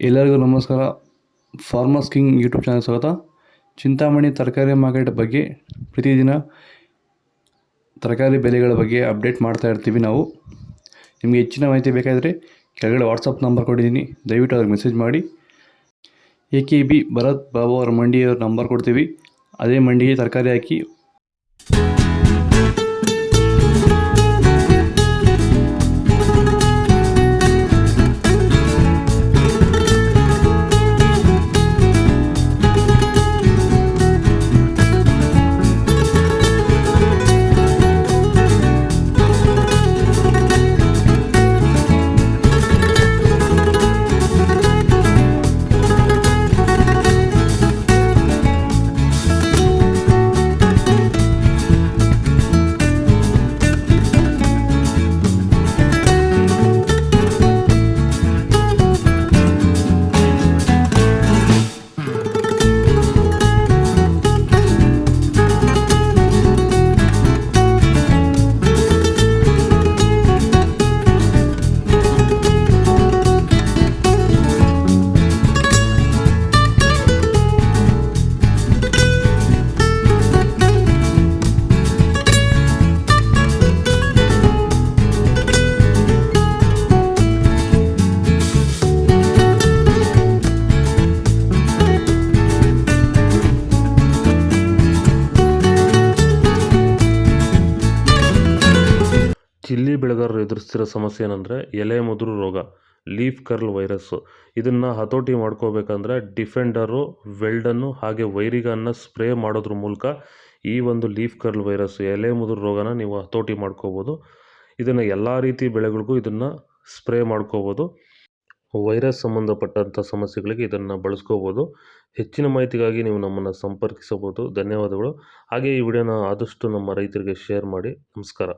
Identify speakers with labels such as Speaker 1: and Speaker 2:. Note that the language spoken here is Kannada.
Speaker 1: ಎಲ್ಲರಿಗೂ ನಮಸ್ಕಾರ. ಫಾರ್ಮರ್ಸ್ ಕಿಂಗ್ ಯೂಟ್ಯೂಬ್ ಚಾನಲ್ ಸ್ವಾಗತ. ಚಿಂತಾಮಣಿ ತರಕಾರಿ ಮಾರ್ಕೆಟ್ ಬಗ್ಗೆ ಪ್ರತಿದಿನ ತರಕಾರಿ ಬೆಲೆಗಳ ಬಗ್ಗೆ ಅಪ್ಡೇಟ್ ಮಾಡ್ತಾ ಇರ್ತೀವಿ ನಾವು. ನಿಮಗೆ ಹೆಚ್ಚಿನ ಮಾಹಿತಿ ಬೇಕಾದರೆ ಕೆಳಗಡೆ ವಾಟ್ಸಪ್ ನಂಬರ್ ಕೊಟ್ಟಿದ್ದೀನಿ, ದಯವಿಟ್ಟು ಅವ್ರಿಗೆ ಮೆಸೇಜ್ ಮಾಡಿ. AKB ಭರತ್ ಬಾಬು ಅವರ ಮಂಡಿಯವರ ನಂಬರ್ ಕೊಡ್ತೀವಿ, ಅದೇ ಮಂಡಿಗೆ ತರಕಾರಿ ಹಾಕಿ
Speaker 2: ಚಿಲ್ಲಿ ಬೆಳೆಗಾರರು ಎದುರಿಸ್ತಿರೋ ಸಮಸ್ಯೆ ಏನಂದರೆ ಎಲೆ ಮುದುರು ರೋಗ, ಲೀಫ್ ಕರ್ಲ್ ವೈರಸ್ಸು. ಇದನ್ನು ಹತೋಟಿ ಮಾಡ್ಕೋಬೇಕಂದ್ರೆ ಡಿಫೆಂಡರು, ವೆಲ್ಡನ್ನು ಹಾಗೆ ವೈರಿಗನ್ನ ಸ್ಪ್ರೇ ಮಾಡೋದ್ರ ಮೂಲಕ ಈ ಒಂದು ಲೀಫ್ ಕರ್ಲ್ ವೈರಸ್ಸು, ಎಲೆ ಮುದುರು ರೋಗನ ನೀವು ಹತೋಟಿ ಮಾಡ್ಕೋಬೋದು. ಇದನ್ನು ಎಲ್ಲ ರೀತಿ ಬೆಳೆಗಳಿಗೂ ಇದನ್ನು ಸ್ಪ್ರೇ ಮಾಡ್ಕೋಬೋದು. ವೈರಸ್ ಸಂಬಂಧಪಟ್ಟಂಥ ಸಮಸ್ಯೆಗಳಿಗೆ ಇದನ್ನು ಬಳಸ್ಕೋಬೋದು. ಹೆಚ್ಚಿನ ಮಾಹಿತಿಗಾಗಿ ನೀವು ನಮ್ಮನ್ನು ಸಂಪರ್ಕಿಸಬಹುದು. ಧನ್ಯವಾದಗಳು. ಹಾಗೆ ಈ ವಿಡಿಯೋನ ಆದಷ್ಟು ನಮ್ಮ ರೈತರಿಗೆ ಶೇರ್ ಮಾಡಿ. ನಮಸ್ಕಾರ.